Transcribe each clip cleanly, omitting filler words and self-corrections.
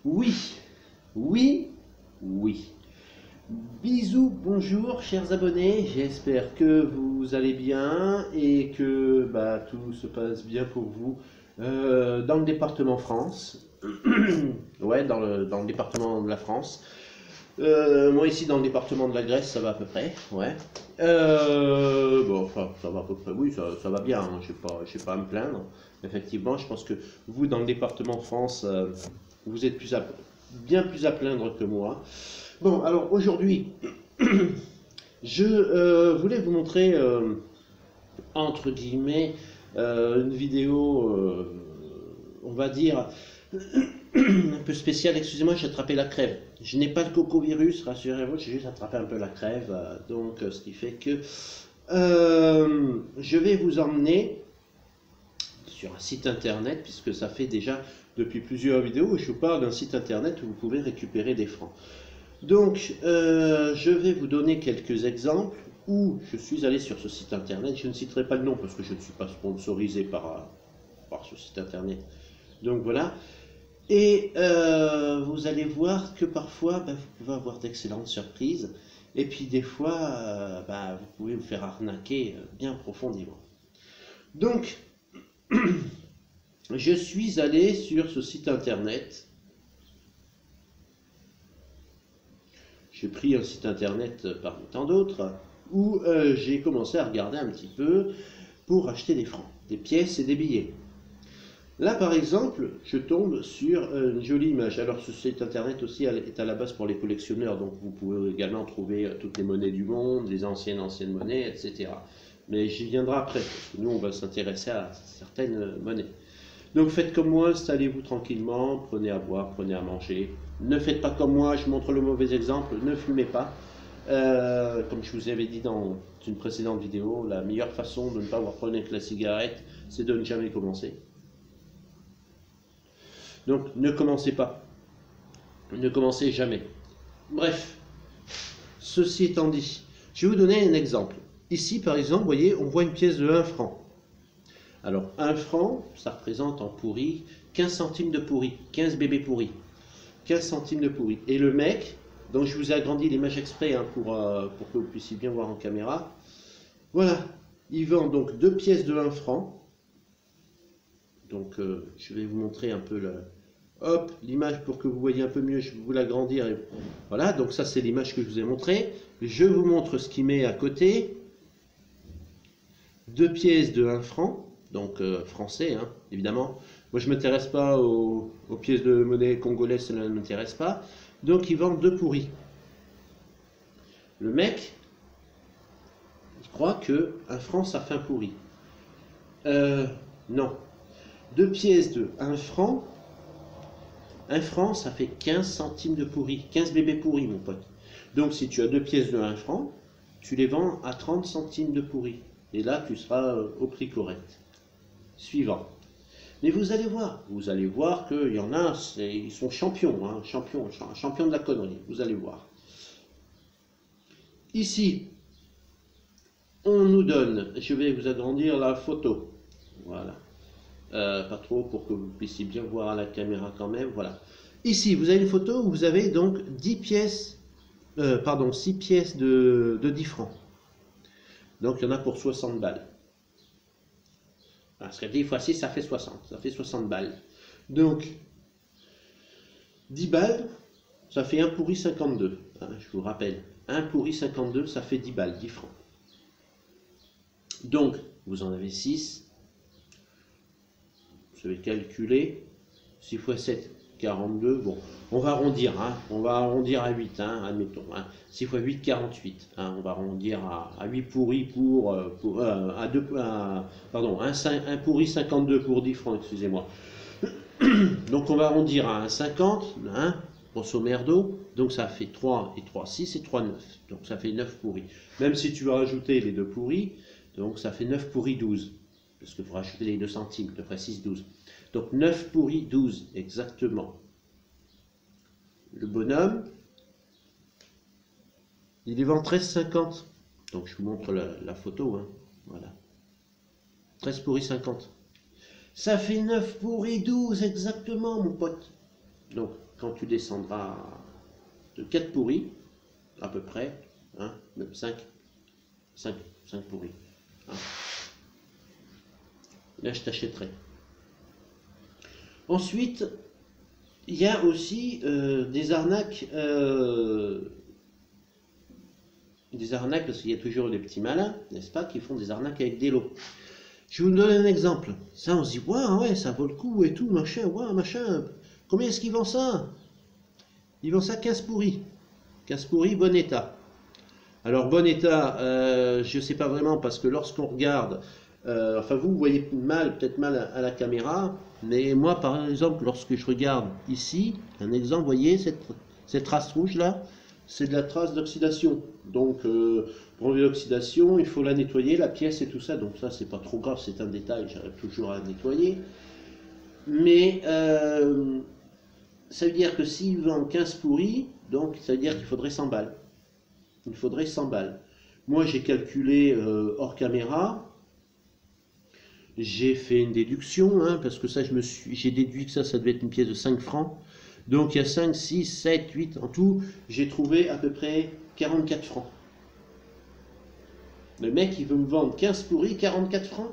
Oui, oui, oui. Bisous, bonjour chers abonnés, j'espère que vous allez bien et que tout se passe bien pour vous dans le département France. Ouais, dans le département de la France. Moi ici dans le département de la Grèce, ça va à peu près, ouais. Bon, enfin, ça va à peu près, oui, ça va bien, hein, j'ai pas à me plaindre. Effectivement, je pense que vous dans le département de France, vous êtes bien plus à plaindre que moi. Bon, alors aujourd'hui, je voulais vous montrer, entre guillemets, une vidéo, on va dire, un peu spéciale. Excusez-moi, j'ai attrapé la crève. Je n'ai pas le cocovirus, rassurez-vous, j'ai juste attrapé un peu la crève. Ce qui fait que je vais vous emmener sur un site internet, puisque ça fait déjà depuis plusieurs vidéos où je vous parle d'un site internet où vous pouvez récupérer des francs. Donc, je vais vous donner quelques exemples où je suis allé sur ce site internet. Je ne citerai pas le nom parce que je ne suis pas sponsorisé par ce site internet. Donc voilà. Et vous allez voir que parfois, vous pouvez avoir d'excellentes surprises. Et puis des fois, vous pouvez vous faire arnaquer bien profondément. Donc, je suis allé sur ce site internet. J'ai pris un site internet parmi tant d'autres où j'ai commencé à regarder un petit peu pour acheter des francs, des pièces et des billets. Là par exemple, je tombe sur une jolie image. Alors ce site internet aussi est à la base pour les collectionneurs, donc vous pouvez également trouver toutes les monnaies du monde, les anciennes monnaies, etc. Mais j'y viendrai après, parce que nous on va s'intéresser à certaines monnaies. Donc faites comme moi, installez-vous tranquillement, prenez à boire, prenez à manger. Ne faites pas comme moi, je montre le mauvais exemple, ne fumez pas. Comme je vous avais dit dans une précédente vidéo, la meilleure façon de ne pas avoir problème avec la cigarette, c'est de ne jamais commencer. Donc ne commencez pas. Ne commencez jamais. Bref, ceci étant dit, je vais vous donner un exemple. Ici par exemple, vous voyez, on voit une pièce de 1 franc. Alors, 1 franc, ça représente en pourri 15 centimes de pourri, 15 bébés pourris. 15 centimes de pourri. Et le mec, donc je vous ai agrandi l'image exprès pour que vous puissiez bien voir en caméra. Voilà, il vend donc 2 pièces de 1 franc. Donc, je vais vous montrer un peu l'image pour que vous voyez un peu mieux. Je vais vous l'agrandir. Voilà, donc ça c'est l'image que je vous ai montrée. Je vous montre ce qu'il met à côté. 2 pièces de 1 franc. Donc français, hein, évidemment. Moi, je ne m'intéresse pas aux pièces de monnaie congolaises, ça ne m'intéresse pas. Donc, ils vendent 2 pourris. Le mec, il croit que 1 franc, ça fait un pourri. Non. 2 pièces de 1 franc, 1 franc, ça fait 15 centimes de pourri. 15 bébés pourris, mon pote. Donc, si tu as 2 pièces de 1 franc, tu les vends à 30 centimes de pourri. Et là, tu seras au prix correct. Suivant. Mais vous allez voir qu'il y en a, ils sont champions, hein, champions de la connerie, vous allez voir. Ici, on nous donne, je vais vous agrandir la photo, voilà, pas trop pour que vous puissiez bien voir à la caméra quand même, voilà. Ici, vous avez une photo où vous avez donc 6 pièces de 10 francs. Donc il y en a pour 60 balles. Parce que 10 fois 6, ça fait 60. Ça fait 60 balles. Donc, 10 balles, ça fait 1 pourri 52. Hein, je vous rappelle. 1 pourri 52, ça fait 10 balles, 10 francs. Donc, vous en avez 6. Vous savez calculer. 6 fois 7, 42. Bon, on va arrondir. Hein, on va arrondir à 8, hein, admettons. Hein. 6 fois 8, 48. Hein, on va arrondir à 8 pourris un pourri 52 pour 10 francs, excusez-moi. Donc on va arrondir à 1,50, hein, grosso merdo. Donc ça fait 3 et 3, 6 et 3, 9. Donc ça fait 9 pourris. Même si tu veux rajouter les 2 pourris, donc ça fait 9 pourris 12. Parce qu'il faut rajouter les 2 centimes, à peu près 6, 12. Donc 9 pourris 12, exactement. Le bonhomme, il les vend 13,50. Donc je vous montre la photo, hein, voilà. 13 pourris 50. Ça fait 9 pourris 12, exactement, mon pote. Donc, quand tu descendras de 4 pourris, à peu près, hein, même 5 pourris, hein, là, je t'achèterai. Ensuite, il y a aussi des arnaques, parce qu'il y a toujours des petits malins, n'est-ce pas, qui font des arnaques avec des lots. Je vais vous donner un exemple. Ça, on se dit, ouais, ça vaut le coup et tout, machin, machin. Combien est-ce qu'ils vendent ça? Ils vendent ça 15 pourris. 15 pourris, bon état. Alors, bon état, je ne sais pas vraiment, parce que lorsqu'on regarde, enfin, vous voyez peut-être mal à la caméra, mais moi, par exemple, lorsque je regarde ici, un exemple, vous voyez, cette trace rouge là, c'est de la trace d'oxydation. Donc, pour enlever l'oxydation, il faut la nettoyer, la pièce et tout ça. Donc ça, c'est pas trop grave, c'est un détail, j'arrive toujours à nettoyer. Mais ça veut dire que s'il vend 15 pourris, donc ça veut dire qu'il faudrait 100 balles. Il faudrait 100 balles. Moi, j'ai calculé hors caméra. J'ai fait une déduction, hein, parce que ça, j'ai déduit que ça devait être une pièce de 5 francs. Donc il y a 5, 6, 7, 8 en tout. J'ai trouvé à peu près 44 francs. Le mec, il veut me vendre 15 pourris, 44 francs.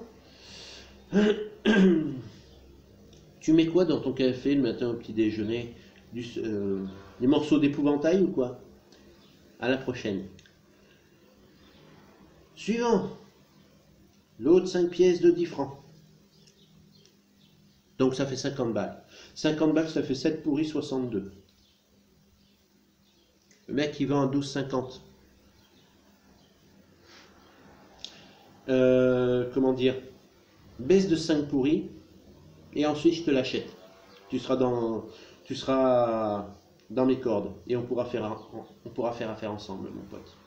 Tu mets quoi dans ton café le matin au petit déjeuner? Des morceaux d'épouvantail ou quoi? À la prochaine. Suivant. L'autre 5 pièces de 10 francs. Donc ça fait 50 balles. 50 balles, ça fait 7 pourris, 62. Le mec, il vend à 12,50. Comment dire? Baisse de 5 pourris, et ensuite je te l'achète. Tu seras dans mes cordes, et on pourra faire affaire ensemble, mon pote.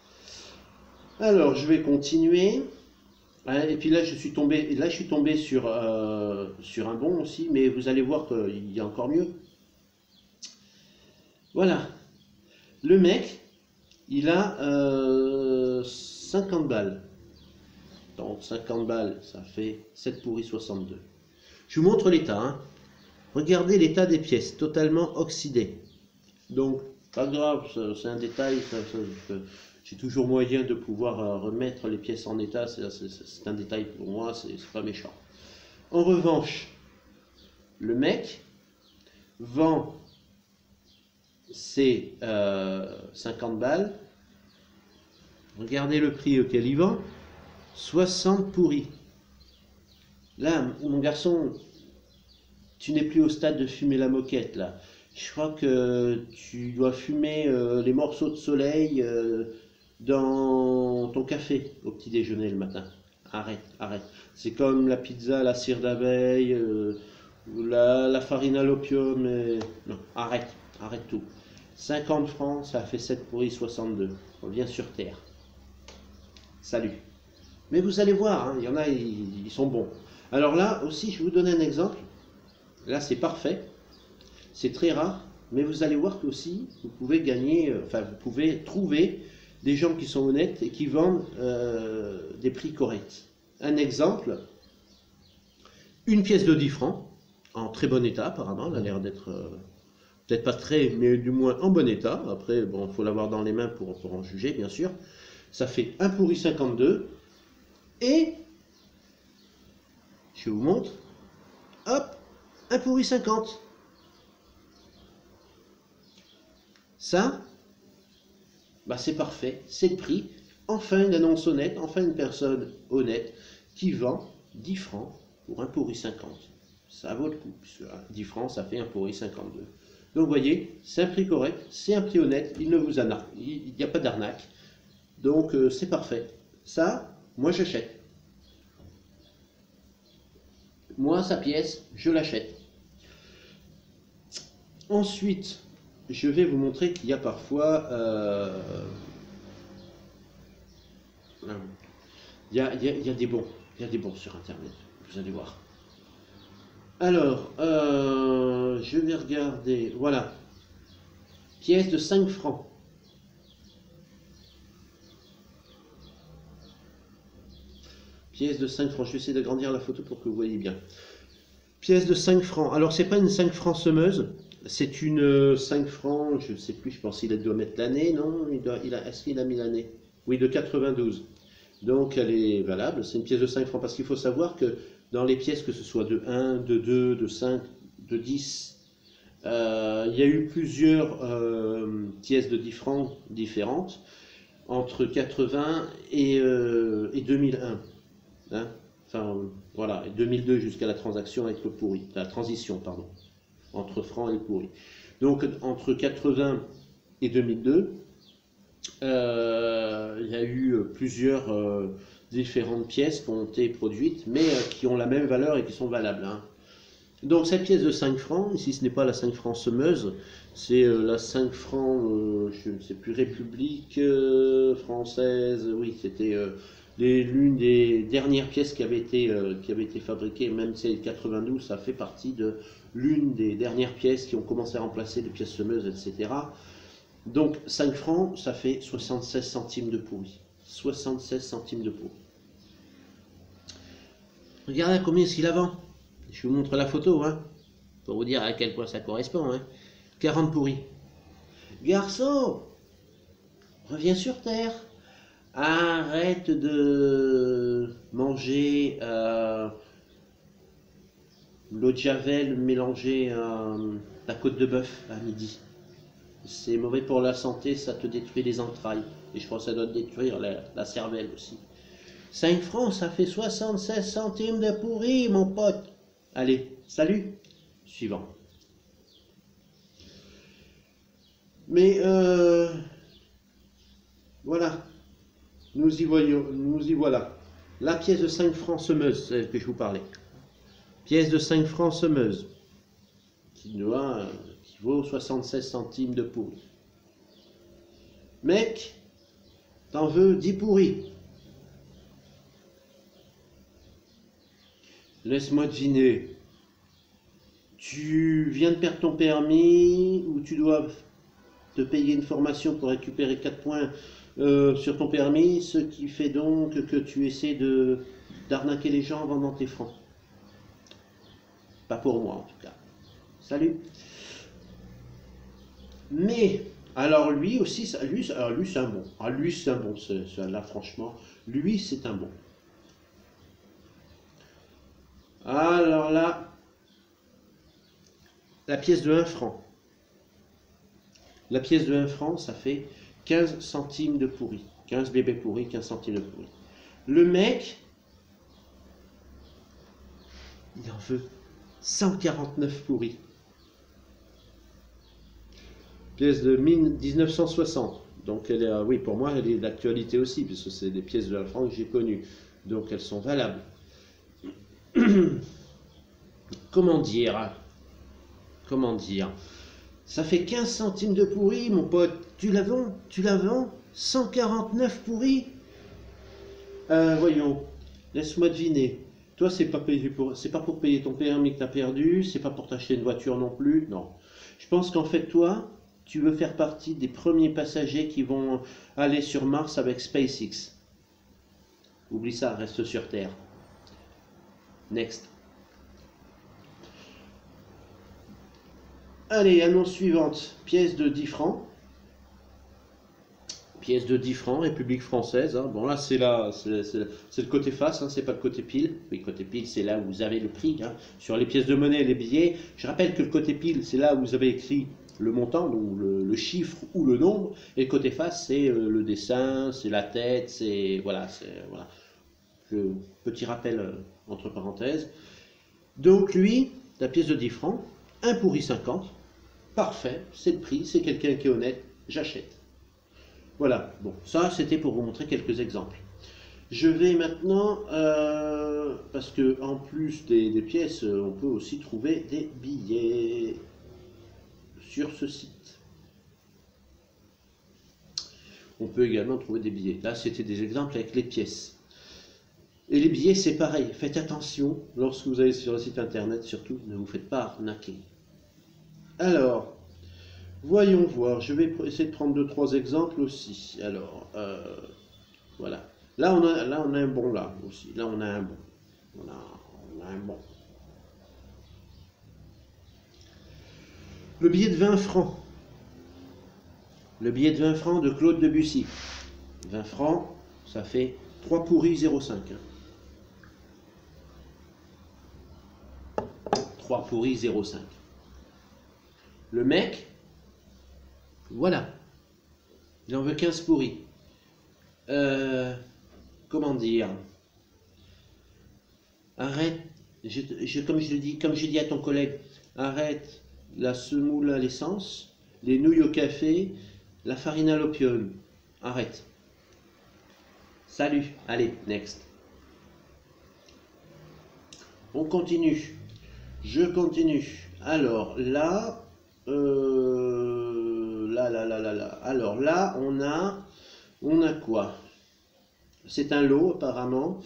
Alors, je vais continuer. Et puis là, je suis tombé sur un bon aussi, mais vous allez voir qu'il y a encore mieux. Voilà. Le mec, il a 50 balles. Donc 50 balles, ça fait 7 pourris 62. Je vous montre l'état. Hein. Regardez l'état des pièces, totalement oxydées. Donc, pas grave, c'est un détail. J'ai toujours moyen de pouvoir remettre les pièces en état. C'est un détail pour moi, c'est pas méchant. En revanche, le mec vend ses 50 balles. Regardez le prix auquel il vend. 60 pourris. Là, mon garçon, tu n'es plus au stade de fumer la moquette, là. Je crois que tu dois fumer les morceaux de soleil dans ton café au petit déjeuner le matin. Arrête, arrête. C'est comme la pizza, la cire d'abeille, la farine à l'opium. Non, arrête, arrête tout. 50 francs, ça a fait 7 pourris 62. On revient sur terre. Salut. Mais vous allez voir, hein, il y en a, ils sont bons. Alors là aussi, je vais vous donner un exemple. Là, c'est parfait. C'est très rare. Mais vous allez voir qu'aussi, vous pouvez gagner, vous pouvez trouver des gens qui sont honnêtes et qui vendent des prix corrects. Un exemple, une pièce de 10 francs, en très bon état apparemment. Elle a l'air d'être, peut-être pas très, mais du moins en bon état. Après, bon, il faut l'avoir dans les mains pour en juger, bien sûr. Ça fait 1 pourri 52. Et, je vous montre, hop, 1 pourri 50. Ça, bah c'est parfait, c'est le prix. Enfin une annonce honnête, enfin une personne honnête qui vend 10 francs pour 1 pourri 50. Ça vaut le coup, puisque 10 francs, ça fait 1 pourri 52. Donc vous voyez, c'est un prix correct, c'est un prix honnête, il ne vous arnaque, il n'y a pas d'arnaque. Donc c'est parfait. Ça, moi j'achète. Moi, sa pièce, je l'achète. Ensuite, je vais vous montrer qu'il y a parfois... il y a des bons. Il y a des bons sur Internet. Vous allez voir. Alors, je vais regarder... Voilà. Pièce de 5 francs. Pièce de 5 francs. Je vais essayer d'agrandir la photo pour que vous voyez bien. Pièce de 5 francs. Alors, c'est pas une 5 francs semeuse. C'est une 5 francs, je ne sais plus, je pense qu'il doit mettre l'année, non? Est-ce qu'il a mis l'année? Oui, de 92. Donc elle est valable, c'est une pièce de 5 francs, parce qu'il faut savoir que dans les pièces, que ce soit de 1, de 2, de 5, de 10, il y a eu plusieurs pièces de 10 francs différentes entre 80 et 2001. Hein, enfin, voilà, et 2002 jusqu'à la transaction avec le pourri, la transition, pardon, entre francs et le pourri. Donc entre 80 et 2002, il y a eu plusieurs différentes pièces qui ont été produites, mais qui ont la même valeur et qui sont valables. Hein. Donc cette pièce de 5 francs, ici ce n'est pas la 5 francs semeuse, c'est la 5 francs, je ne sais plus, République française, oui, c'était l'une des dernières pièces qui avait été fabriquée, même si elle est 92, ça fait partie de l'une des dernières pièces qui ont commencé à remplacer les pièces semeuses, etc. Donc 5 francs, ça fait 76 centimes de pourri. 76 centimes de pourri. Regardez à combien est-ce qu'il la vend. Je vous montre la photo, hein, pour vous dire à quel point ça correspond. Hein. 40 pourris. Garçon, reviens sur terre. Arrête de manger l'eau de javel mélangée à la côte de bœuf à midi. C'est mauvais pour la santé, ça te détruit les entrailles. Et je pense que ça doit te détruire la cervelle aussi. 5 francs, ça fait 76 centimes de pourri, mon pote. Allez, salut. Suivant. Mais voilà, nous y voilà. La pièce de 5 francs semeuse, celle que je vous parlais. Pièce de 5 francs semeuse, qui vaut 76 centimes de pourri. Mec, t'en veux 10 pourris. Laisse-moi deviner. Tu viens de perdre ton permis ou tu dois te payer une formation pour récupérer 4 points sur ton permis, ce qui fait donc que tu essaies d'arnaquer les gens en vendant tes francs. Pas pour moi en tout cas. Salut. Mais, alors lui aussi, lui c'est un bon. Ah, lui c'est un bon, là franchement, lui c'est un bon. Alors là, la pièce de 1 franc. La pièce de 1 franc, ça fait 15 centimes de pourri. 15 bébés pourris, 15 centimes de pourri. Le mec, il en veut 149 pourris. Pièce de 1960. Donc, elle est, oui, pour moi, elle est d'actualité aussi, puisque c'est des pièces de 1 franc que j'ai connues. Donc, elles sont valables. Comment dire? Comment dire? Ça fait 15 centimes de pourri, mon pote. Tu la vends? 149 pourris? Voyons, laisse-moi deviner. Toi, c'est pas pour payer ton permis que tu as perdu, c'est pas pour t'acheter une voiture non plus. Non. Je pense qu'en fait, toi, tu veux faire partie des premiers passagers qui vont aller sur Mars avec SpaceX. Oublie ça, reste sur Terre. Next. Allez, annonce suivante. Pièce de 10 francs. Pièce de 10 francs, République française. Hein. Bon, là, c'est le côté face, hein, c'est pas le côté pile. Oui, côté pile, c'est là où vous avez le prix. Hein. Sur les pièces de monnaie et les billets, je rappelle que le côté pile, c'est là où vous avez écrit le montant, donc le chiffre ou le nombre. Et le côté face, c'est le dessin, c'est la tête, c'est... Voilà, voilà. Petit rappel entre parenthèses. Donc, lui, la pièce de 10 francs, 1 pourri 50. Parfait, c'est le prix, c'est quelqu'un qui est honnête, j'achète. Voilà, bon, ça c'était pour vous montrer quelques exemples. Je vais maintenant, parce que en plus des pièces, on peut aussi trouver des billets sur ce site. On peut également trouver des billets. Là, c'était des exemples avec les pièces. Et les billets, c'est pareil. Faites attention lorsque vous allez sur le site internet, surtout, ne vous faites pas arnaquer. Alors, voyons voir. Je vais essayer de prendre 2-3 exemples aussi. Alors, voilà. Là, on a un bon là aussi. Là, on a un bon. On a un bon. Le billet de 20 francs. Le billet de 20 francs de Claude Debussy. 20 francs, ça fait 3 pourris 0,5. 3 pourris 0,5. Le mec, voilà. Il en veut 15 pourris. Comment dire? Arrête, comme j'ai dit à ton collègue, arrête la semoule à l'essence, les nouilles au café, la farine à l'opium. Arrête. Salut, allez, next. On continue. Je continue. Alors là, Alors là, on a quoi? C'est un lot apparemment.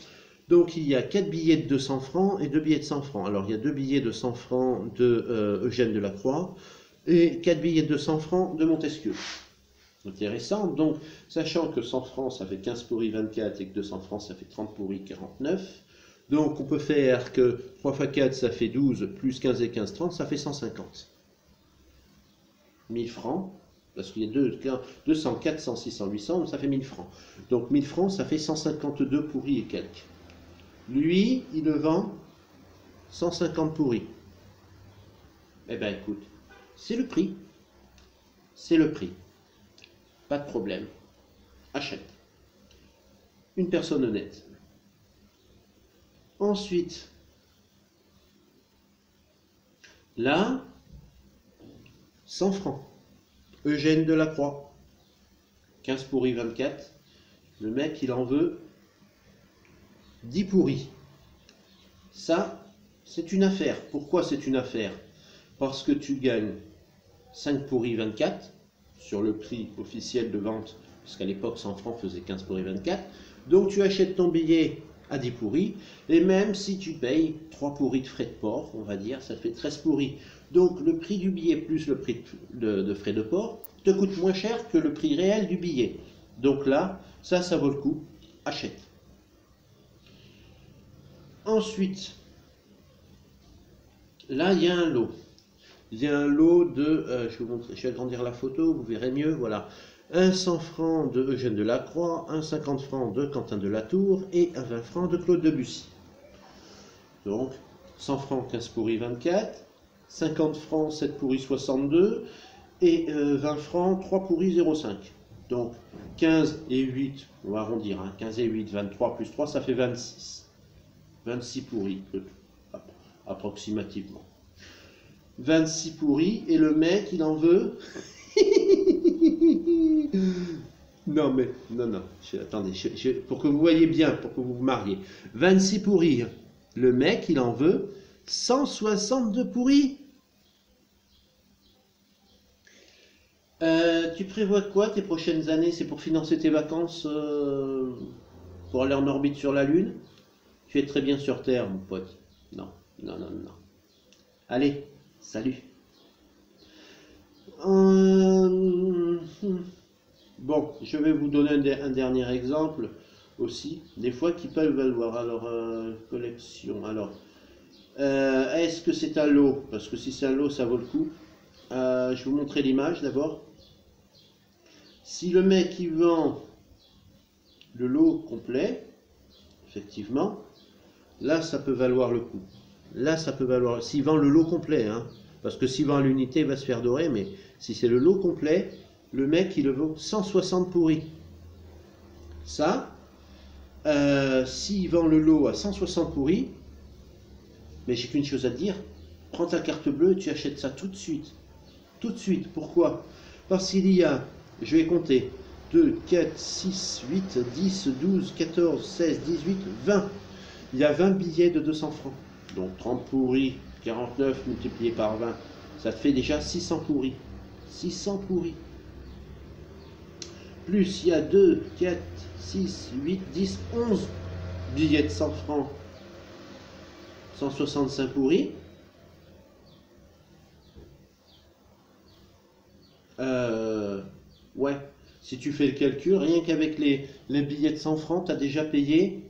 Donc il y a 4 billets de 200 francs et 2 billets de 100 francs. Alors il y a 2 billets de 100 francs de Eugène Delacroix et 4 billets de 100 francs de Montesquieu. Intéressant. Donc sachant que 100 francs ça fait 15 pourris 24 et que 200 francs ça fait 30 pourris 49. Donc on peut faire que 3 x 4 ça fait 12 plus 15 et 15 30 ça fait 150. 1000 francs. Parce qu'il y a 200, 400, 600, 800, ça fait 1000 francs. Donc 1000 francs, ça fait 152 pourris et quelques. Lui, il le vend 150 pourris. Eh bien, écoute, c'est le prix. C'est le prix. Pas de problème. Achète. Une personne honnête. Ensuite, là, 100 francs. Eugène Delacroix, 15 pourris 24. Le mec, il en veut 10 pourris. Ça, c'est une affaire. Pourquoi c'est une affaire? Parce que tu gagnes 5 pourris 24 sur le prix officiel de vente, parce qu'à l'époque 100 francs faisait 15 pourris 24. Donc tu achètes ton billet à 10 pourris, et même si tu payes 3 pourris de frais de port, on va dire, ça te fait 13 pourris. Donc le prix du billet plus le prix de frais de port te coûte moins cher que le prix réel du billet. Donc là, ça vaut le coup. Achète. Ensuite, là, il y a un lot. Il y a un lot de... je vais agrandir la photo, vous verrez mieux. Voilà. Un 100 francs de Eugène Delacroix, un 50 francs de Quentin de la Tour et un 20 francs de Claude Debussy. Donc, 100 francs, 15 pourris 24. 50 francs, 7 pourris 62, et 20 francs, 3 pourris 0,5. Donc 15 et 8, on va arrondir, hein, 15 et 8, 23 plus 3, ça fait 26. 26 pourris, approximativement. 26 pourris, et le mec, il en veut... non, mais, non, attendez, pour que vous voyez bien, pour que vous vous mariez. 26 pourris, le mec, il en veut 162 pourris. Tu prévois quoi tes prochaines années? C'est pour financer tes vacances pour aller en orbite sur la Lune? Tu es très bien sur Terre, mon pote. Non. Allez, salut. Bon, je vais vous donner un dernier exemple aussi, des fois qui peuvent valoir. Alors, collection. Alors, est-ce que c'est un lot? Parce que si c'est un lot, ça vaut le coup. Je vais vous montrer l'image d'abord. Si le mec il vend le lot complet, effectivement, là ça peut valoir le coup. Là ça peut valoir, s'il vend le lot complet, hein, parce que s'il vend l'unité il va se faire dorer, mais si c'est le lot complet, le mec il le vaut 160 pourris. Ça, s'il vend le lot à 160 pourris, mais j'ai qu'une chose à te dire, prends ta carte bleue et tu achètes ça tout de suite. Tout de suite, pourquoi? Parce qu'il y a, je vais compter, 2, 4, 6, 8, 10, 12, 14, 16, 18, 20. Il y a 20 billets de 200 francs. Donc 30 pourris, 49 multiplié par 20, ça te fait déjà 600 pourris. 600 pourris. Plus il y a 2, 4, 6, 8, 10, 11 billets de 100 francs. 165 pourris. Ouais, si tu fais le calcul, rien qu'avec les billets de 100 francs, tu as déjà payé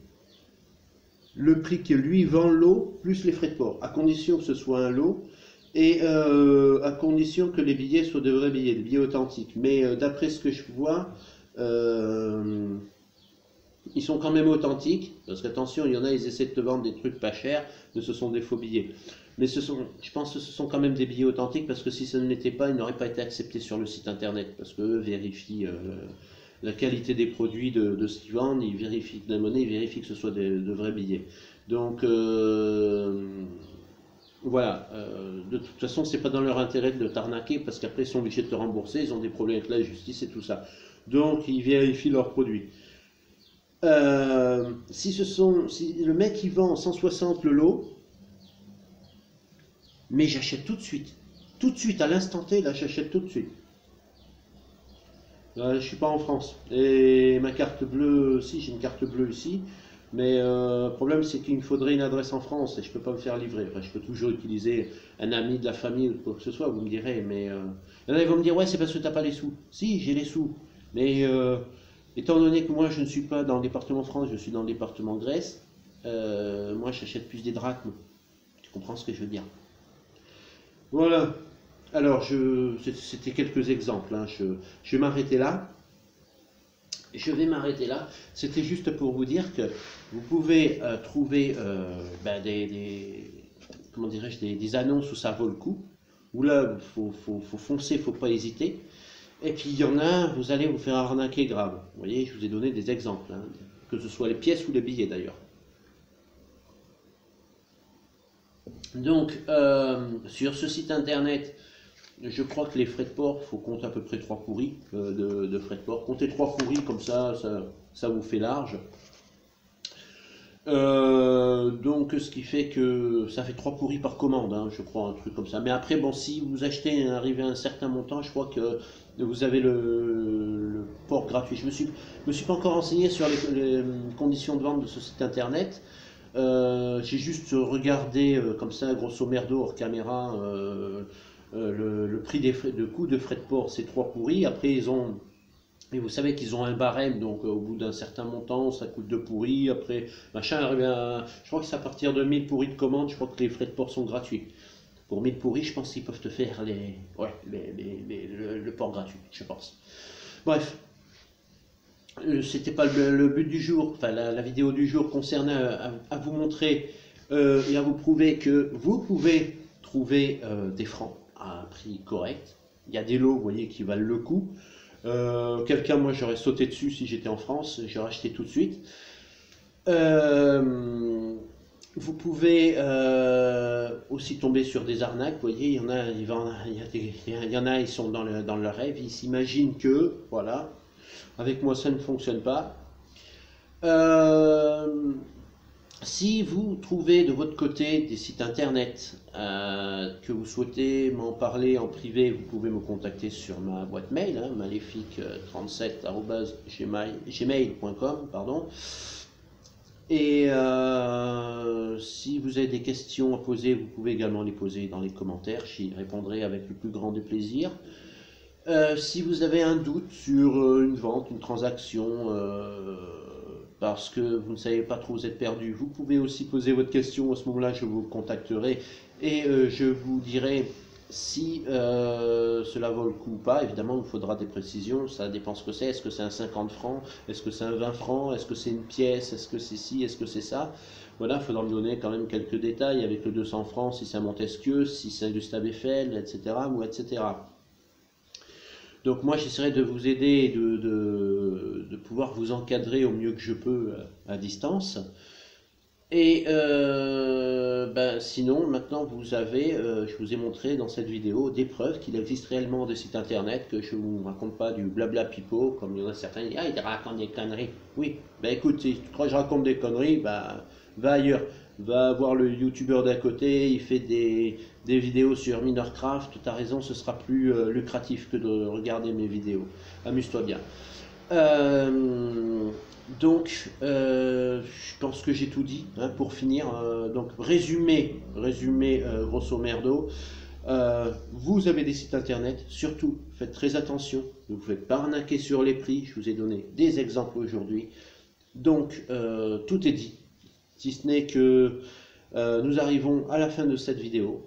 le prix que lui vend l'eau plus les frais de port, à condition que ce soit un lot et à condition que les billets soient de vrais billets, des billets authentiques. Mais d'après ce que je vois, ils sont quand même authentiques, parce qu'attention, il y en a, ils essaient de te vendre des trucs pas chers, mais ce sont des faux billets. Mais je pense que ce sont quand même des billets authentiques, parce que si ça ne l'était pas, ils n'auraient pas été acceptés sur le site internet, parce qu'eux vérifient la qualité des produits de ce qu'ils vendent, ils vérifient de la monnaie, ils vérifient que ce soit de vrais billets. Donc voilà, de toute façon, c'est pas dans leur intérêt de t'arnaquer, parce qu'après ils sont obligés de te rembourser, ils ont des problèmes avec la justice et tout ça. Donc ils vérifient leurs produits. Si le mec il vend 160 le lot, mais j'achète tout de suite, à l'instant T, là j'achète tout de suite. Je suis pas en France. Et ma carte bleue, si j'ai une carte bleue ici, mais le problème c'est qu'il me faudrait une adresse en France et je peux pas me faire livrer. Enfin, je peux toujours utiliser un ami de la famille ou quoi que ce soit, vous me direz, mais là ils vont me dire ouais c'est parce que t'as pas les sous. Si j'ai les sous, mais étant donné que moi je ne suis pas dans le département France, je suis dans le département Grèce, moi j'achète plus des drachmes. Tu comprends ce que je veux dire? Voilà. Alors, c'était quelques exemples, hein. Je vais m'arrêter là. C'était juste pour vous dire que vous pouvez trouver ben, comment dirais-je, des annonces où ça vaut le coup. Où là, faut foncer, faut pas hésiter. Et puis il y en a, vous allez vous faire arnaquer grave. Vous voyez, je vous ai donné des exemples, hein, que ce soit les pièces ou les billets d'ailleurs. Donc, sur ce site internet, je crois que les frais de port, il faut compter à peu près 3 pourris de frais de port. Comptez 3 pourris, comme ça vous fait large. Donc, ce qui fait que ça fait 3 pourris par commande, hein, je crois, un truc comme ça. Mais après, bon, si vous achetez, arrivez à un certain montant, je crois que vous avez le port gratuit. Je me suis pas encore renseigné sur les conditions de vente de ce site internet. J'ai juste regardé comme ça, grosso merdo, hors caméra, le prix de coût de frais de port, c'est 3 pourris. Après, et vous savez qu'ils ont un barème, donc au bout d'un certain montant, ça coûte 2 pourris. Après, machin, je crois que c'est à partir de 1000 pourris de commande, je crois que les frais de port sont gratuits. Pour 1000 pourris, je pense qu'ils peuvent te faire le port gratuit, je pense. Bref. C'était pas le but du jour, enfin la vidéo du jour concernait à vous montrer et à vous prouver que vous pouvez trouver des francs à un prix correct. Il y a des lots, vous voyez, qui valent le coup. Quelqu'un, moi j'aurais sauté dessus si j'étais en France, j'aurais acheté tout de suite. Vous pouvez aussi tomber sur des arnaques, vous voyez, il y en a, ils sont dans leur rêve, ils s'imaginent que, voilà, avec moi ça ne fonctionne pas. Si vous trouvez de votre côté des sites internet que vous souhaitez m'en parler en privé, vous pouvez me contacter sur ma boîte mail, hein, maléfique37@gmail.com, pardon. Et si vous avez des questions à poser, vous pouvez également les poser dans les commentaires, j'y répondrai avec le plus grand des plaisirs. Si vous avez un doute sur une vente, une transaction, parce que vous ne savez pas trop, vous êtes perdu, vous pouvez aussi poser votre question. À ce moment-là, je vous contacterai et je vous dirai si cela vaut le coup ou pas. Évidemment, il vous faudra des précisions, ça dépend ce que c'est. Est-ce que c'est un 50 francs? Est-ce que c'est un 20 francs? Est-ce que c'est une pièce? Est-ce que c'est ci? Est-ce que c'est ça? Voilà, il faudra me donner quand même quelques détails avec le 200 francs, si c'est un Montesquieu, si c'est un Gustave Eiffel, etc. ou etc. Donc moi j'essaierai de vous aider et de pouvoir vous encadrer au mieux que je peux à distance. Et sinon maintenant vous avez, je vous ai montré dans cette vidéo des preuves qu'il existe réellement des sites internet, que je ne vous raconte pas du blabla pipeau, comme il y en a certains qui disent ah il raconte des conneries. Oui, écoute, si tu crois que je raconte des conneries, va ailleurs. Va voir le youtubeur d'à côté, il fait des vidéos sur Minercraft, tu as raison, ce sera plus lucratif que de regarder mes vidéos. Amuse-toi bien. Donc, je pense que j'ai tout dit, hein, pour finir. Donc, résumé grosso merdo. Vous avez des sites internet, surtout faites très attention, ne vous faites pas arnaquer sur les prix, je vous ai donné des exemples aujourd'hui. Donc, tout est dit. Si ce n'est que nous arrivons à la fin de cette vidéo.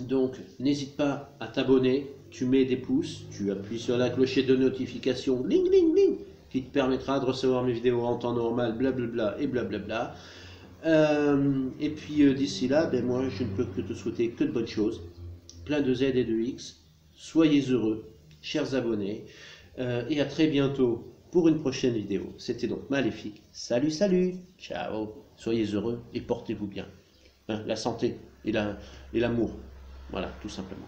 Donc, n'hésite pas à t'abonner, tu mets des pouces, tu appuies sur la clochette de notification, bling, bling, bling, qui te permettra de recevoir mes vidéos en temps normal, blablabla et blablabla. Et puis d'ici là, ben moi, je ne peux que te souhaiter que de bonnes choses, plein de Z et de X. Soyez heureux, chers abonnés, et à très bientôt pour une prochaine vidéo. C'était donc Maléfique. Salut, salut, ciao. Soyez heureux et portez-vous bien. Hein, la santé et l'amour. Voilà, tout simplement.